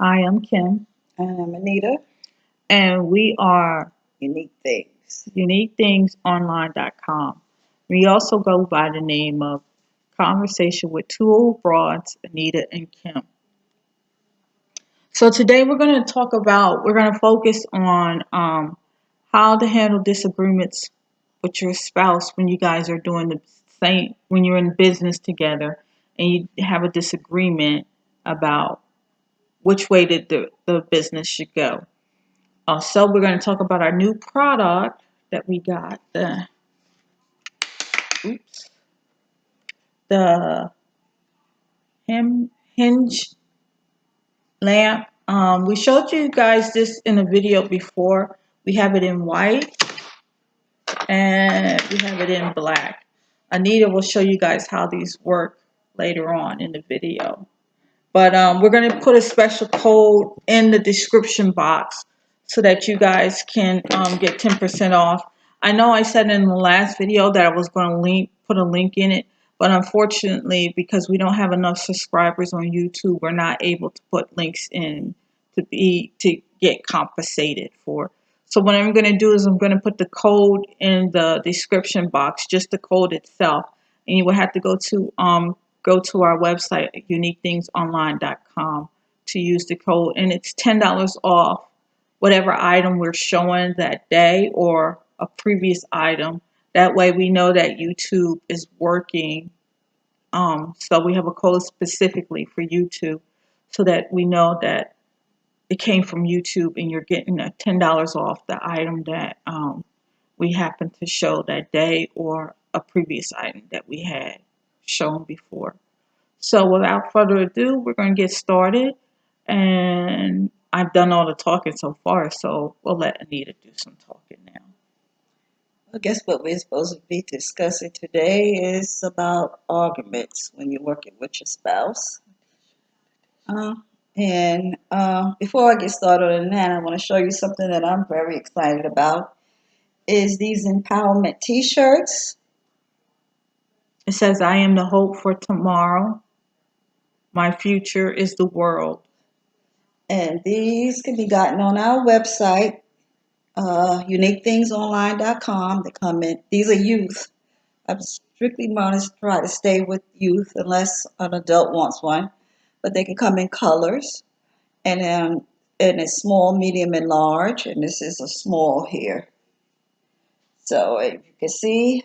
Hi, I'm Kim, And I'm Anita. and we are Unique things. uniquethingsonline.com. We also go by the name of Conversation with Two Old Broads, Anita and Kim. So today we're going to focus on how to handle disagreements with your spouse when you guys are doing the same, when you're in business together and you have a disagreement about which way the business should go. Also, we're going to talk about our new product that we got, oops, the hinge lamp. We showed you guys this in a video before. We have it in white and we have it in black. Anita will show you guys how these work later on in the video. But we're going to put a special code in the description box so that you guys can get 10% off. I know I said in the last video that I was going to put a link in it, but unfortunately, because we don't have enough subscribers on YouTube, we're not able to put links in to get compensated for. So what I'm going to do is I'm going to put the code in the description box, just the code itself, and you will have to go to our website, uniquethingsonline.com, to use the code. And it's $10 off whatever item we're showing that day or a previous item. That way we know that YouTube is working. So we have a code specifically for YouTube so that we know that it came from YouTube and you're getting a $10 off the item that we happen to show that day or a previous item that we had shown before. So without further ado, we're going to get started. And I've done all the talking so far, so we'll let Anita do some talking now. I guess what we're supposed to be discussing today is about arguments when you're working with your spouse. Uh, and before I get started on that, I want to show you something that I'm very excited about. Is these empowerment T-shirts, It says, I am the hope for tomorrow. My future is the world. and these can be gotten on our website, uniquethingsonline.com. They come in. These are youth. I'm strictly modest, try to stay with youth unless an adult wants one. But they can come in colors and it's small, medium, and large. And this is a small here. So if you can see,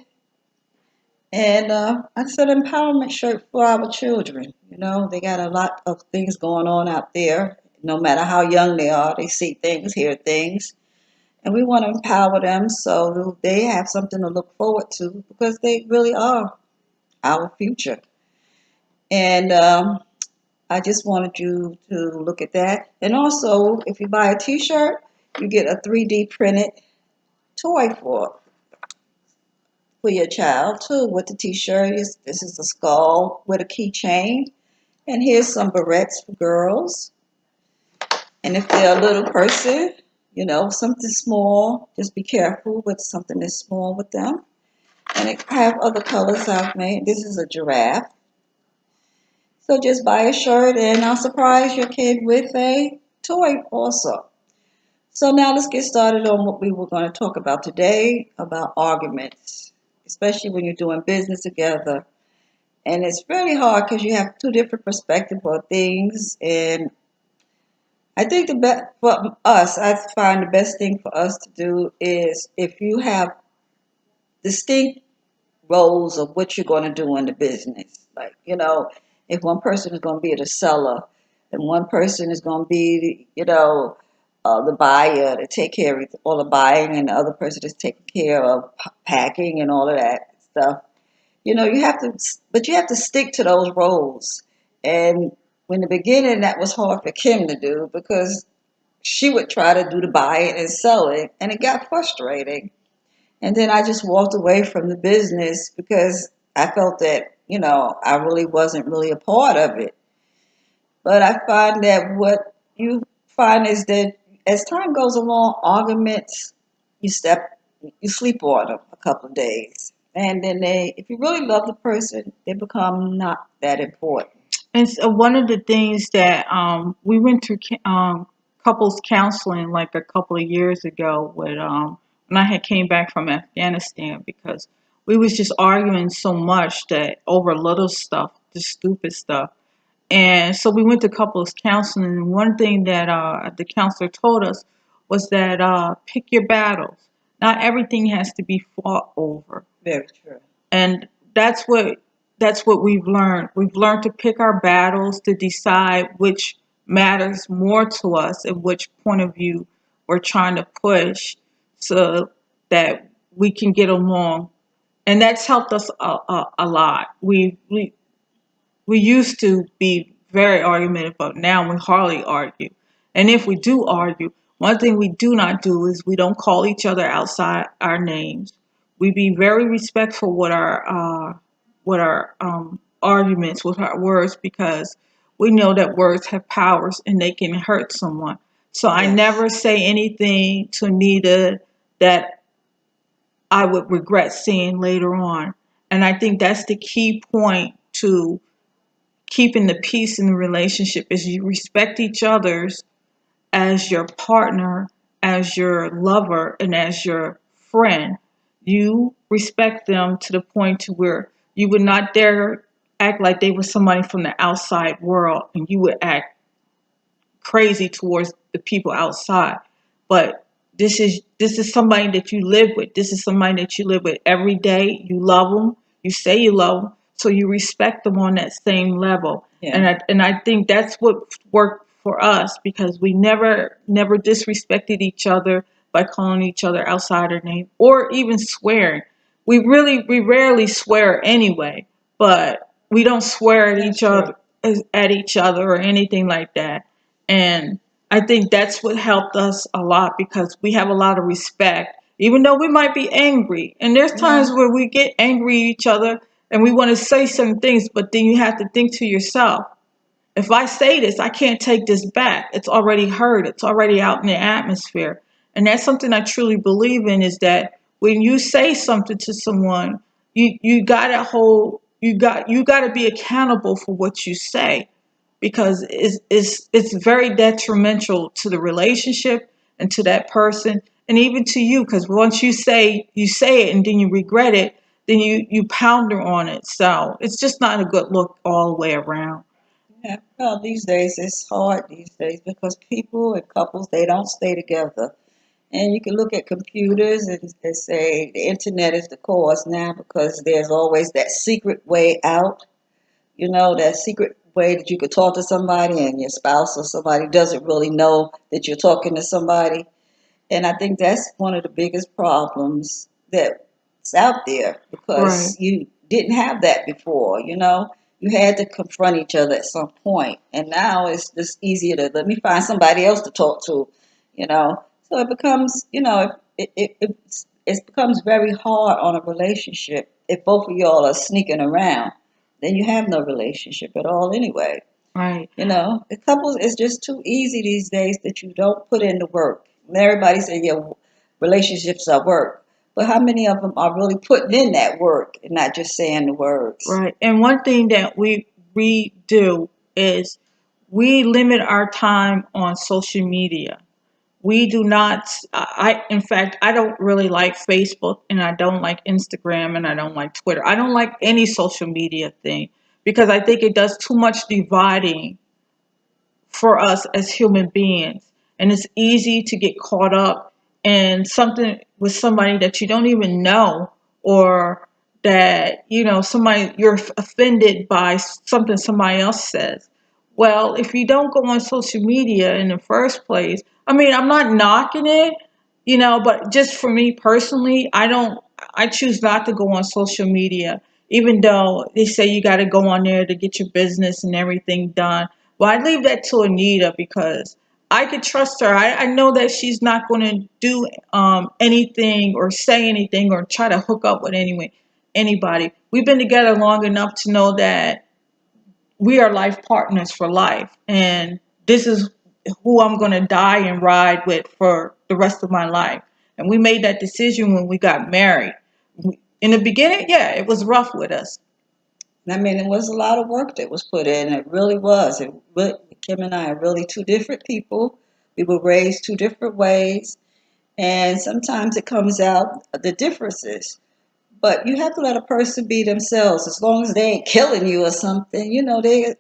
and it's an empowerment shirt for our children. You know, they got a lot of things going on out there. No matter how young they are, they see things, hear things. And we want to empower them so they have something to look forward to because they really are our future. And I just wanted you to look at that. And also, if you buy a T-shirt, you get a 3D printed toy for your child too. With the T-shirt, this is a skull with a keychain, and here's some barrettes for girls. And if they're a little person, you know, something small, just be careful with something that's small with them. And I have other colors I've made. This is a giraffe. So just buy a shirt and I'll surprise your kid with a toy also. So now let's get started on what we were going to talk about today about arguments, especially when you're doing business together. And it's really hard because you have two different perspectives of things. And I think the best for us, I find the best thing for us to do is if you have distinct roles of what you're going to do in the business. Like, you know, if one person is going to be the seller and one person is going to be, the buyer to take care of all the buying and the other person is taking care of packing and all of that stuff. You know, but you have to stick to those roles. And in the beginning, that was hard for Kim to do because she would try to do the buying and selling, and it got frustrating. And then I just walked away from the business because I felt that, I really wasn't really a part of it. But I find that what you find is that as time goes along, arguments, you you sleep on them a couple of days. And then if you really love the person, they become not that important. And so one of the things that we went through couples counseling like a couple of years ago with when I had came back from Afghanistan because we was just arguing so much that over little stuff, just stupid stuff. And so we went to couples counseling, and one thing that the counselor told us was that pick your battles. Not everything has to be fought over, Very true. and that's what that's what we've learned. We've learned to pick our battles to decide which matters more to us and which point of view we're trying to push, so that we can get along, and that's helped us a lot. We used to be very argumentative, but now we hardly argue. And if we do argue, one thing we do not do is we don't call each other outside our names. We be very respectful with our arguments, with our words, because we know that words have powers and they can hurt someone. So I Yes. never say anything to Anita that I would regret saying later on. And I think that's the key point to keeping the peace in the relationship is you respect each other's as your partner, as your lover, and as your friend. You respect them to the point to where you would not dare act like they were somebody from the outside world, and you would act crazy towards the people outside. But this is somebody that you live with. This is somebody that you live with every day. You love them. You say you love them, so you respect them on that same level. Yeah. And I think that's what worked for us because we never disrespected each other by calling each other outside our name or even swearing. We rarely swear anyway, but we don't swear at That's each true. other or anything like that. And I think that's what helped us a lot because we have a lot of respect, even though we might be angry. And there's Yeah. times where we get angry at each other and we want to say some things, but then you have to think to yourself, if I say this, I can't take this back. It's already heard. It's already out in the atmosphere. And that's something I truly believe in is that when you say something to someone, you gotta hold you gotta be accountable for what you say because it's very detrimental to the relationship and to that person and even to you because once you say it and then you regret it, then you pounder on it. So it's just not a good look all the way around. Yeah. Well, these days it's hard these days because people and couples they don't stay together. And you can look at computers and say the internet is the cause now because there's always that secret way out. You know, that secret way that you could talk to somebody and your spouse or somebody doesn't really know that you're talking to somebody. And I think that's one of the biggest problems that's out there Right. because you didn't have that before, you know. You had to confront each other at some point. And now it's just easier to let me find somebody else to talk to, you know. So it becomes, you know, it becomes very hard on a relationship if both of y'all are sneaking around. Then you have no relationship at all anyway. Right. You know, the couples it's just too easy these days that you don't put in the work. And everybody say, yeah, relationships are work. But how many of them are really putting in that work and not just saying the words? Right. And one thing that we do is we limit our time on social media. We do not I in fact I don't really like Facebook and I don't like Instagram and I don't like Twitter. I don't like any social media thing because I think it does too much dividing for us as human beings. And it's easy to get caught up in something with somebody that you don't even know or that, somebody you're offended by something somebody else says. Well, if you don't go on social media in the first place, I mean, I'm not knocking it, but just for me personally, I choose not to go on social media, even though they say you got to go on there to get your business and everything done. Well, I leave that to Anita because I could trust her. I know that she's not going to do anything or say anything or try to hook up with anybody. We've been together long enough to know that we are life partners for life. And this is who I'm going to die and ride with for the rest of my life. And we made that decision when we got married. In the beginning, yeah, it was rough with us. I mean, it was a lot of work that was put in. It really was. Kim and I are really two different people. We were raised two different ways, and sometimes it comes out the differences. But you have to let a person be themselves, as long as they ain't killing you or something.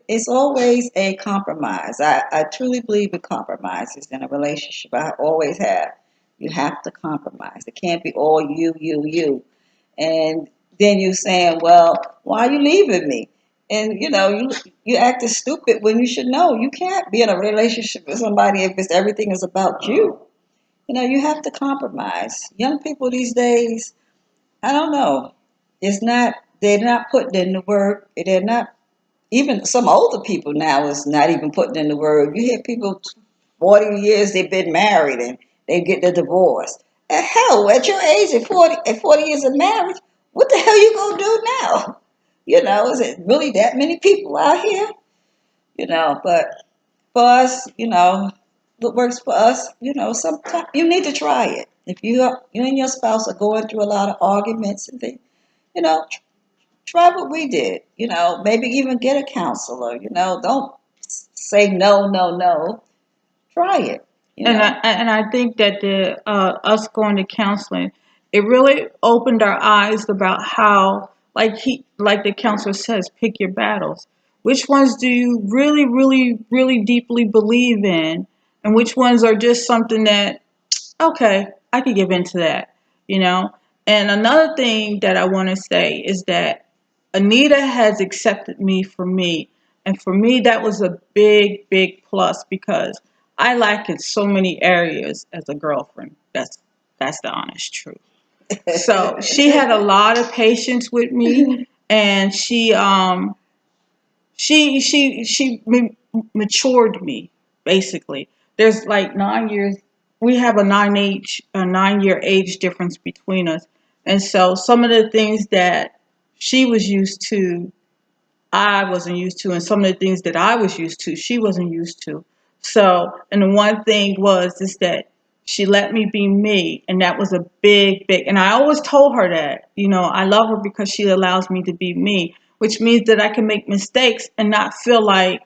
It's always a compromise. I truly believe in compromises in a relationship. I always have. You have to compromise. It can't be all you, you, you. And then you saying, well, why are you leaving me? And you acting stupid when you should know you can't be in a relationship with somebody if everything is about you. You have to compromise. Young people these days, I don't know. They're not putting in the work. They're not, even some older people now is not even putting in the work. You hear people 40 years they've been married and they get the divorce. And hell, at your age, at 40 years of marriage, what the hell you gonna do now? Is it really that many people out here? But for us, what works for us, sometimes you need to try it. If you and your spouse are going through a lot of arguments and things, you know, try what we did. Maybe even get a counselor. Don't say no, no, no. Try it. You And know. I think that the us going to counseling, it really opened our eyes about how, like the counselor says, pick your battles. Which ones do you really, really, really deeply believe in, and which ones are just something that, okay, I could give into that, you know. And another thing that I want to say is that Anita has accepted me for me, and for me that was a big, big plus because I lack in so many areas as a girlfriend. That's the honest truth. So she had a lot of patience with me, and she matured me basically. There's like 9 years. We have a 9 year age difference between us, and so some of the things that she was used to, I wasn't used to, and some of the things that I was used to, she wasn't used to. So, and the one thing was is that she let me be me, and that was a big, big. And I always told her that, I love her because she allows me to be me, which means that I can make mistakes and not feel like,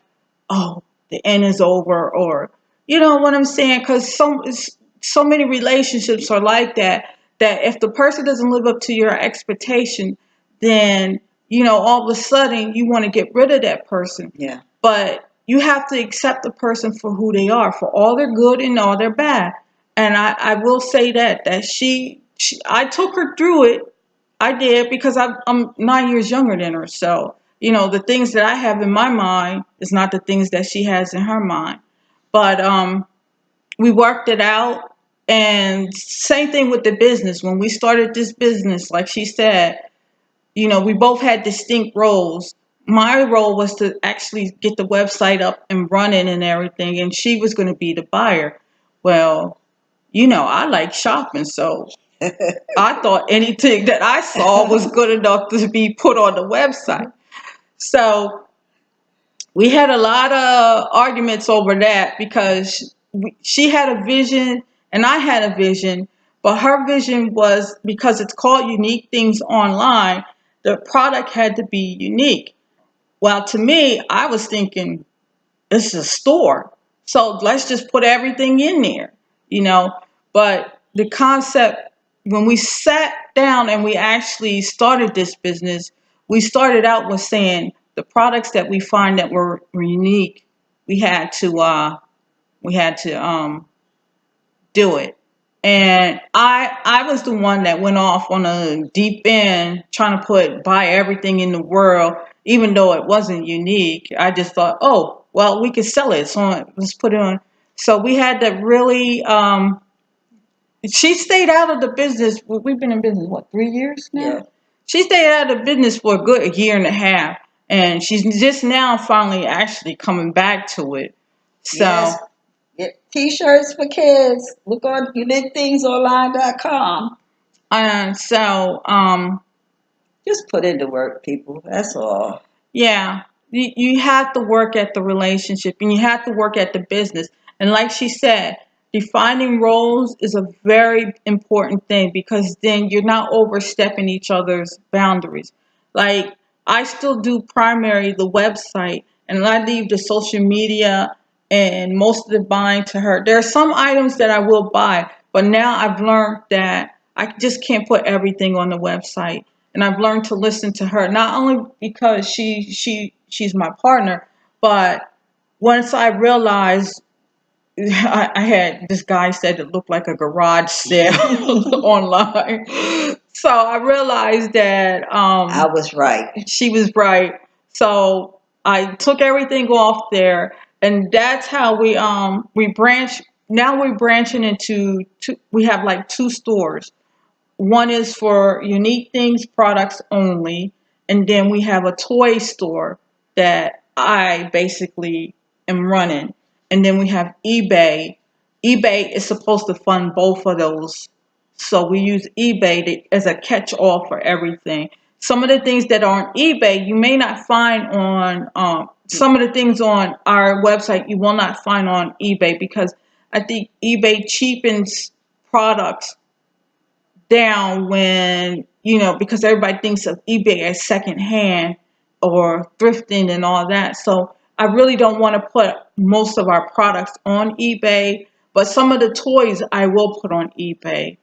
oh, the end is over, or you know what I'm saying? Because so many relationships are like that. That if the person doesn't live up to your expectation, then all of a sudden you want to get rid of that person. Yeah. But you have to accept the person for who they are, for all their good and all their bad. And I will say that she I took her through it. I did because I'm 9 years younger than her. So, the things that I have in my mind is not the things that she has in her mind. But we worked it out. And same thing with the business. When we started this business, like she said, we both had distinct roles. My role was to actually get the website up and running and everything, and she was going to be the buyer. Well, I like shopping, so I thought anything that I saw was good enough to be put on the website. So we had a lot of arguments over that because she had a vision and I had a vision, but her vision was because it's called Unique Things Online, the product had to be unique. Well, to me, I was thinking, this is a store. So let's just put everything in there, you know. But the concept, when we sat down and we actually started this business, we started out with saying the products that we find that were unique, we had to do it. And I was the one that went off on a deep end trying to buy everything in the world, even though it wasn't unique. I just thought, oh, well, we could sell it, so let's put it on. So we had to really. She stayed out of the business. We've been in business what, 3 years Yeah. now? She stayed out of the business for a good year and a half, and she's just now finally actually coming back to it. Yes. So Get t-shirts for kids. Look on uniquethingsonline.com. and so Just put in the work, people. That's all. Yeah, you have to work at the relationship and you have to work at the business. And like she said, defining roles is a very important thing because then you're not overstepping each other's boundaries. Like I still do primary the website, and I leave the social media and most of the buying to her. There are some items that I will buy, but now I've learned that I just can't put everything on the website, and I've learned to listen to her. Not only because she's my partner, but once I realized I had this guy said it looked like a garage sale online. So I realized that I was right. she was right. So I took everything off there, and that's how we branch. Now we're branching into two. We have like two stores. One is for unique things products only, and then we have a toy store that I basically am running. And then we have eBay. eBay is supposed to fund both of those. So we use eBay as a catch-all for everything. Some of the things that are on eBay you may not find on some of the things on our website you will not find on eBay, because I think eBay cheapens products down when, because everybody thinks of eBay as secondhand or thrifting and all that. So I really don't want to put most of our products on eBay, but some of the toys I will put on eBay.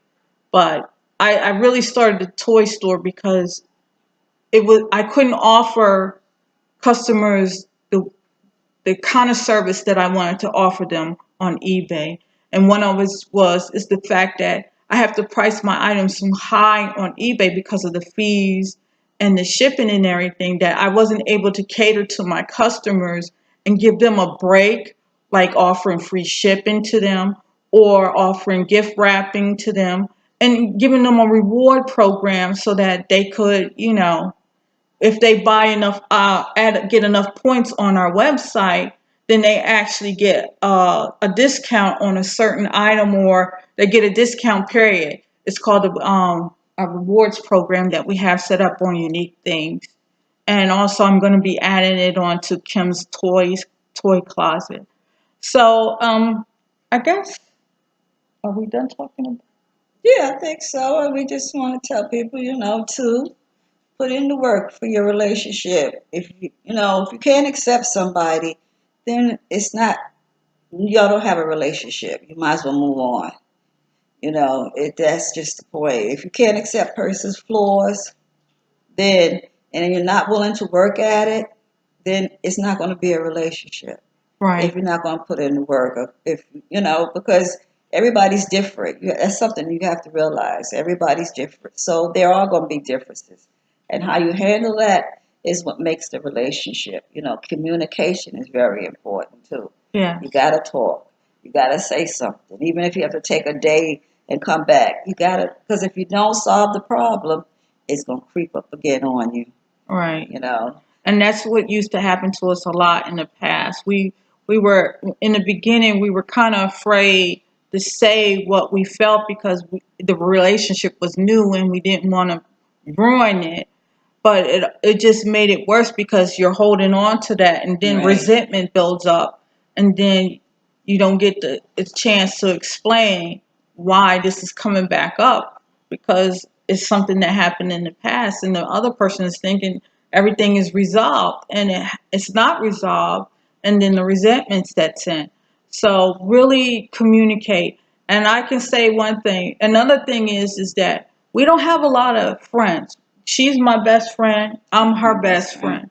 But I really started the toy store because I couldn't offer customers the kind of service that I wanted to offer them on eBay. And one of it is the fact that I have to price my items so high on eBay because of the fees and the shipping and everything, that I wasn't able to cater to my customers and give them a break, like offering free shipping to them or offering gift wrapping to them and giving them a reward program so that they could, if they buy enough, get enough points on our website, then they actually get a discount on a certain item, or they get a discount period. It's called a rewards program that we have set up on Unique Things. And also I'm going to be adding it on to Kim's toy closet. So I guess, are we done talking about? Yeah, I think so. And we just want to tell people, to put in the work for your relationship. If you can't accept somebody, then it's not, y'all don't have a relationship. You might as well move on. That's just the point. If you can't accept person's flaws, then and you're not willing to work at it, then it's not going to be a relationship. If Right. you're not going to put in the work, or if because everybody's different. That's something you have to realize. Everybody's different, so there are going to be differences, and how you handle that is what makes the relationship. Communication is very important too. Yeah. You got to talk. You got to say something, even if you have to take a day and come back. You got to, because if you don't solve the problem, it's going to creep up again on you. Right. You know. And that's what used to happen to us a lot in the past. We were in the beginning, we were kind of afraid to say what we felt because the relationship was new and we didn't want to ruin it. But it just made it worse because you're holding on to that, and then Right. resentment builds up, and then you don't get the chance to explain why this is coming back up, because it's something that happened in the past, and the other person is thinking everything is resolved, and it's not resolved, and then the resentment sets in. So really communicate. And I can say one thing. Another thing is that we don't have a lot of friends. She's my best friend. I'm her best friend.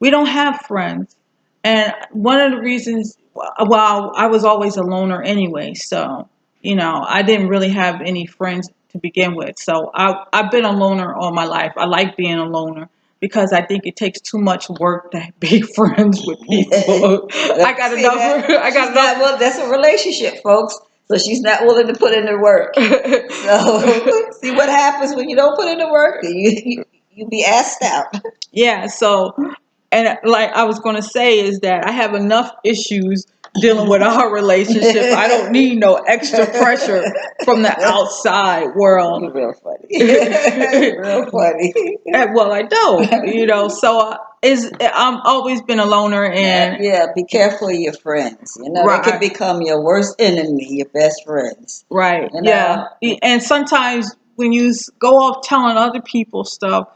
We don't have friends. And one of the reasons, well, I was always a loner anyway. So, I didn't really have any friends to begin with. So I've been a loner all my life. I like being a loner because I think it takes too much work to be friends with people. I got See that? enough. I got She's not, enough. well, that's a relationship, folks. So she's not willing to put in the work. So see what happens when you don't put in the work? You be asked out. Yeah, so, and like I was going to say is that I have enough issues dealing with our relationship. I don't need no extra pressure from the outside world. You're real funny. You're real funny. Well, I don't, so I'm always been a loner, and Yeah, be careful of your friends. They can right, become your worst enemy, your best friends. right, You yeah. know? And sometimes when you go off telling other people stuff,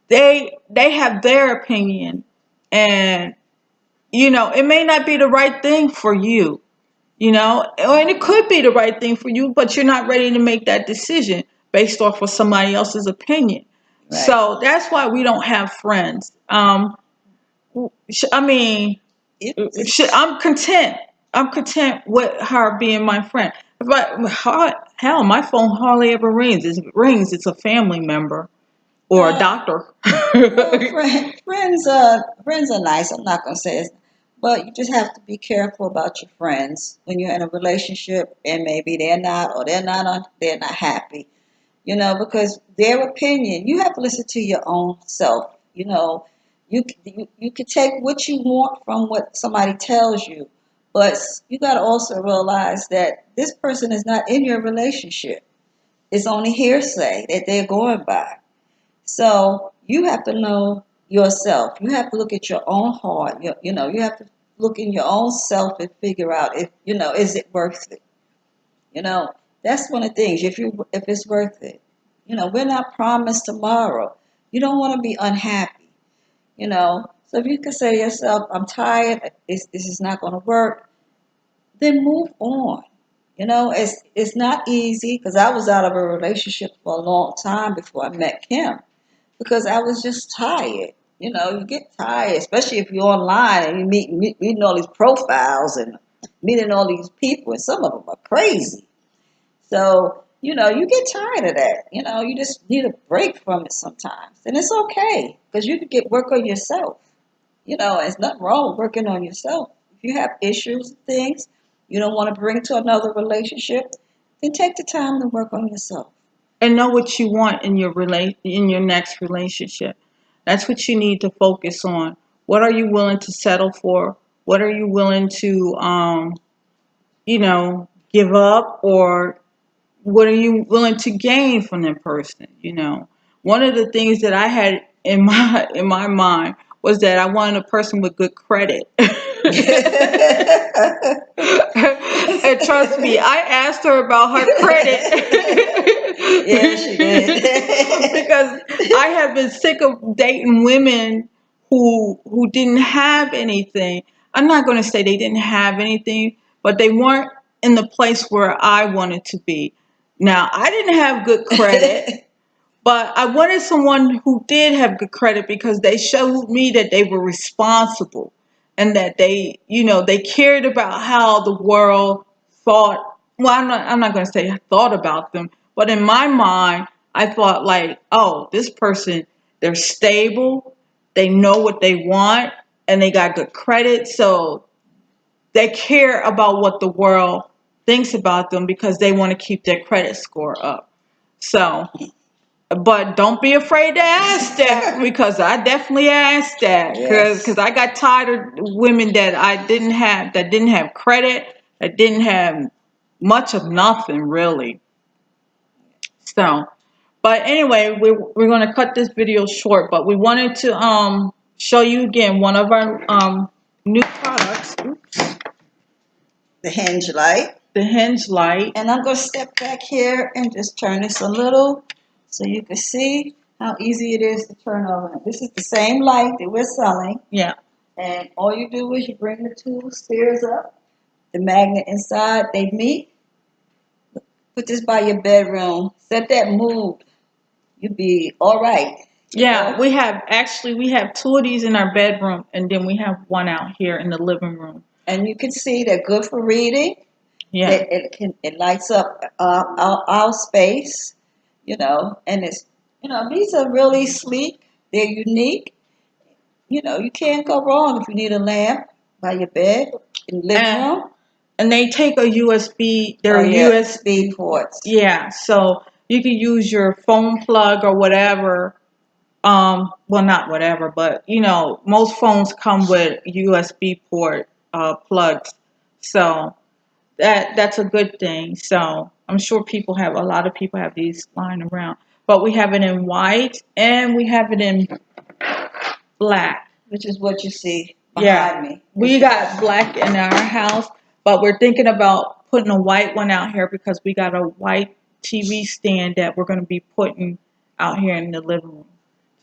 they have their opinion, and it may not be the right thing for you, and it could be the right thing for you, but you're not ready to make that decision based off of somebody else's opinion. Right. So that's why we don't have friends. I mean, I'm content. I'm content with her being my friend. But hell, my phone hardly ever rings. If it rings, it's a family member or a doctor. Well, friends are nice. I'm not gonna say it, but you just have to be careful about your friends when you're in a relationship, and maybe they're not happy. Because their opinion, you have to listen to your own self. You can take what you want from what somebody tells you, but you got to also realize that this person is not in your relationship. It's only hearsay that they're going by. So you have to know yourself. You have to look at your own heart. You have to look in your own self and figure out if is it worth it. You know, that's one of the things. If it's worth it, we're not promised tomorrow. You don't want to be unhappy. So if you can say to yourself, "I'm tired. This is not going to work," then move on. It's not easy because I was out of a relationship for a long time before I met Kim because I was just tired. You get tired, especially if you're online and you meeting all these profiles and meeting all these people, and some of them are crazy. So, you get tired of that. You just need a break from it sometimes. And it's okay because you can work on yourself. There's nothing wrong with working on yourself. If you have issues and things you don't want to bring to another relationship, then take the time to work on yourself. And know what you want in your next relationship. That's what you need to focus on. What are you willing to settle for? What are you willing to give up, or what are you willing to gain from that person? One of the things that I had in my mind was that I wanted a person with good credit. And trust me, I asked her about her credit. Yeah, she did. Because I have been sick of dating women who didn't have anything. I'm not going to say they didn't have anything, but they weren't in the place where I wanted to be. Now, I didn't have good credit, but I wanted someone who did have good credit because they showed me that they were responsible and that they cared about how the world thought. Well, I'm not going to say thought about them, but in my mind, I thought like, oh, this person, they're stable, they know what they want, and they got good credit, so they care about what the world thinks about them because they want to keep their credit score up. So, but don't be afraid to ask that because I definitely asked that Yes. because I got tired of women that didn't have credit, that didn't have much of nothing really. So, but anyway, we're going to cut this video short, but we wanted to show you again one of our new products. Oops. The hinge light. The hinge light. And I'm going to step back here and just turn this a little so you can see how easy it is to turn over. This is the same light that we're selling. Yeah. And all you do is you bring the two spears up, the magnet inside, they meet. Put this by your bedroom. Set that mood. You'll be all right. Yeah, we have two of these in our bedroom, and then we have one out here in the living room. And you can see they're good for reading. Yeah. It lights up our space, and these are really sleek. They're unique. You can't go wrong if you need a lamp by your bed in the living room. And they take a USB. They're USB ports. Yeah, so you can use your phone plug or whatever. Well, not whatever, but most phones come with USB port plugs. So that's a good thing. So I'm sure a lot of people have these lying around. But we have it in white and we have it in black. Which is what you see behind me. We got black in our house, but we're thinking about putting a white one out here because we got a white TV stand that we're going to be putting out here in the living room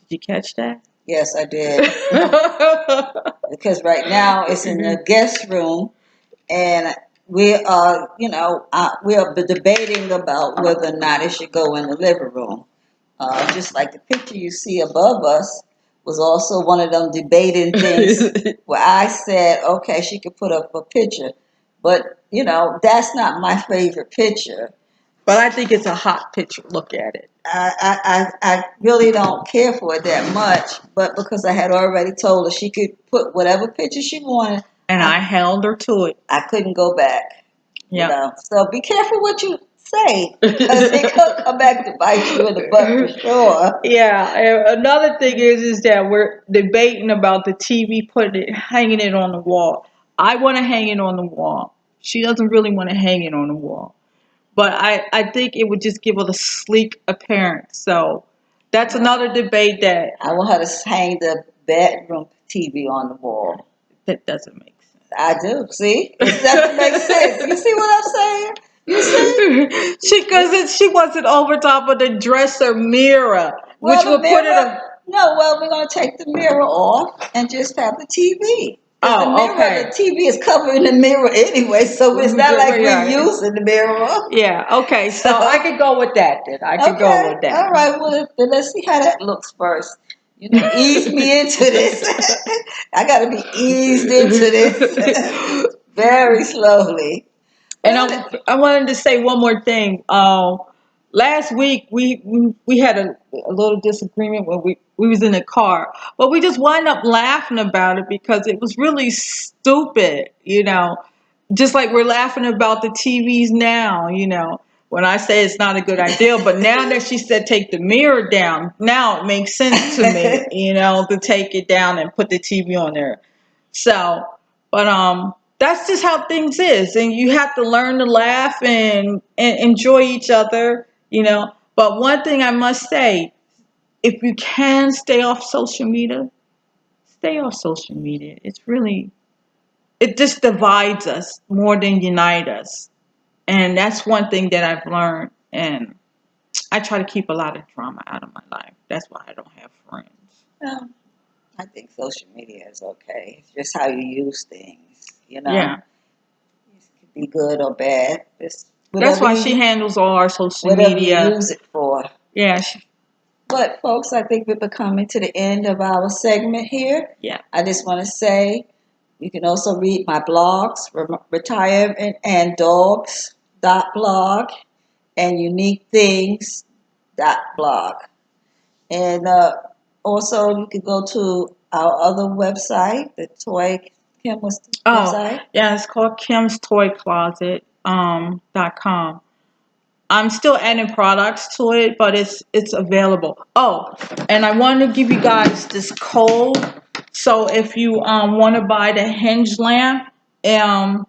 Did you catch that? Yes, I did. Because right now it's in the guest room, and we are debating about whether or not it should go in the living room. Just like the picture you see above us was also one of them debating things where I said, okay, she could put up a picture, but that's not my favorite picture. But I think it's a hot picture. Look at it. I really don't care for it that much, but because I had already told her she could put whatever picture she wanted, And I held her to it. I couldn't go back. Yeah. So be careful what you say, because it could come back to bite you in the butt for sure. Yeah. And another thing is that we're debating about the TV, hanging it on the wall. I want to hang it on the wall. She doesn't really want to hang it on the wall. But I think it would just give it a sleek appearance. So that's another debate that I want her to hang the bedroom TV on the wall. that doesn't make sense. I do. See? It doesn't make sense. You see what I'm saying? You see? She wants it over top of the dresser mirror, which Well, would put it on. No, well, we're going to take the mirror off and just have the TV. Oh, okay. The TV is covering the mirror anyway, so it's not like we're using the mirror. Yeah, okay, so I could go with that then. I could go with that. All right, well, then let's see how that looks first. Ease me into this. I got to be eased into this very slowly. And I wanted to say one more thing. Last week we had a little disagreement when we was in the car, but we just wound up laughing about it because it was really stupid, Just like we're laughing about the TVs now, when I say it's not a good idea, but now that she said take the mirror down, now it makes sense to me, to take it down and put the TV on there. So, but that's just how things is, and you have to learn to laugh and enjoy each other, But one thing I must say, if you can stay off social media, stay off social media. It just divides us more than unites us. And that's one thing that I've learned. And I try to keep a lot of drama out of my life. That's why I don't have friends. Well, I think social media is okay. It's just how you use things, Yeah. It could be good or bad. That's why she handles all our social whatever media. you use it for. Yeah. But, folks, I think we're coming to the end of our segment here. Yeah. I just want to say you can also read my blogs, Retirement and Dogs.blog and UniqueThings.blog. And also you can go to our other website, the Toy Kim was the website. Yeah, it's called Kim's Toy Closet .com. I'm still adding products to it, but it's available. Oh, and I want to give you guys this code. So if you want to buy the hinge lamp, I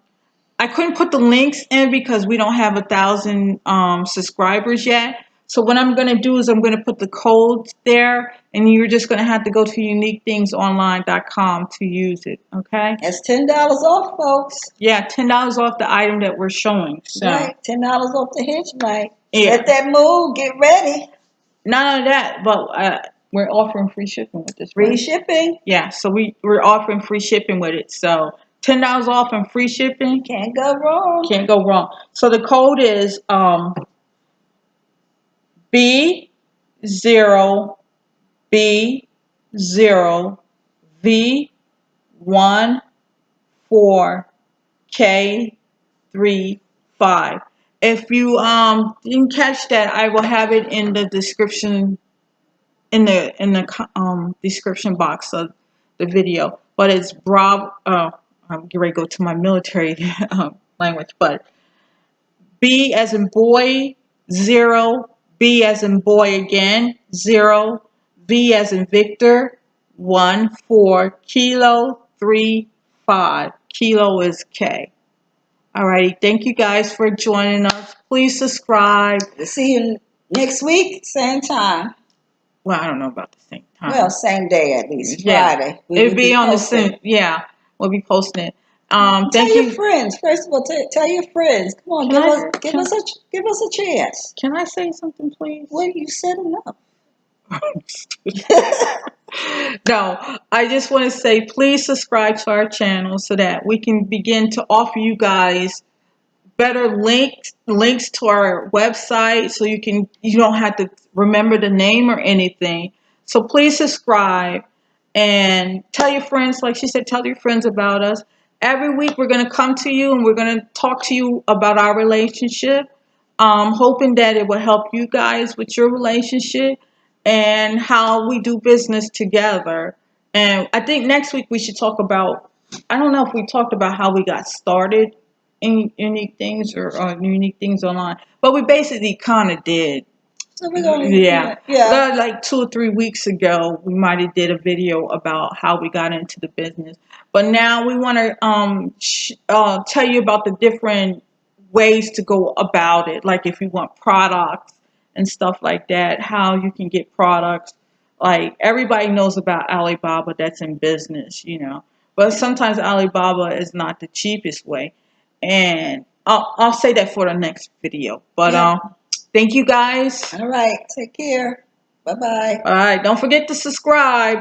couldn't put the links in because we don't have 1,000 subscribers yet. So what I'm going to do is I'm going to put the codes there, and you're just going to have to go to uniquethingsonline.com to use it, okay? That's $10 off, folks. Yeah, $10 off the item that we're showing. So. Right, $10 off the hinge light. Yeah. Let that move, get ready. Not only that, but we're offering free shipping with this. Free shipping? Yeah, so we're offering free shipping with it. So $10 off and free shipping. Can't go wrong. Can't go wrong. So the code is B0B0 V14K35. If you didn't catch that, I will have it in the description description box of the video. But it's Bravo. I'm getting ready to go to my military language. But B as in boy, 0. B as in boy again, 0. V as in Victor, 1, 4. Kilo, 3, 5. Kilo is K. Alrighty, thank you guys for joining us. Please subscribe. We'll see you next week, same time. Well, I don't know about the same time. Well, same day at least, yeah. Friday. It'll be on the same. Yeah, we'll be posting it. Tell your friends. First of all, tell your friends. Come on, give us a chance. Can I say something, please? Well, you said enough. No, I just want to say please subscribe to our channel so that we can begin to offer you guys better links to our website, so you don't have to remember the name or anything. So please subscribe and tell your friends, like she said, tell your friends about us. Every week we're going to come to you and we're going to talk to you about our relationship, hoping that it will help you guys with your relationship and how we do business together. And I think next week we should talk about, I don't know if we talked about how we got started in unique things or unique things online, but we basically kind of did. So we're gonna, Yeah. yeah. Like 2 or 3 weeks ago, we might have did a video about how we got into the business. But now we want to tell you about the different ways to go about it. Like if you want products and stuff like that, how you can get products. Like everybody knows about Alibaba that's in business. But sometimes Alibaba is not the cheapest way. And I'll say that for the next video. But Yeah. thank you guys. All right. Take care. Bye bye. All right, don't forget to subscribe.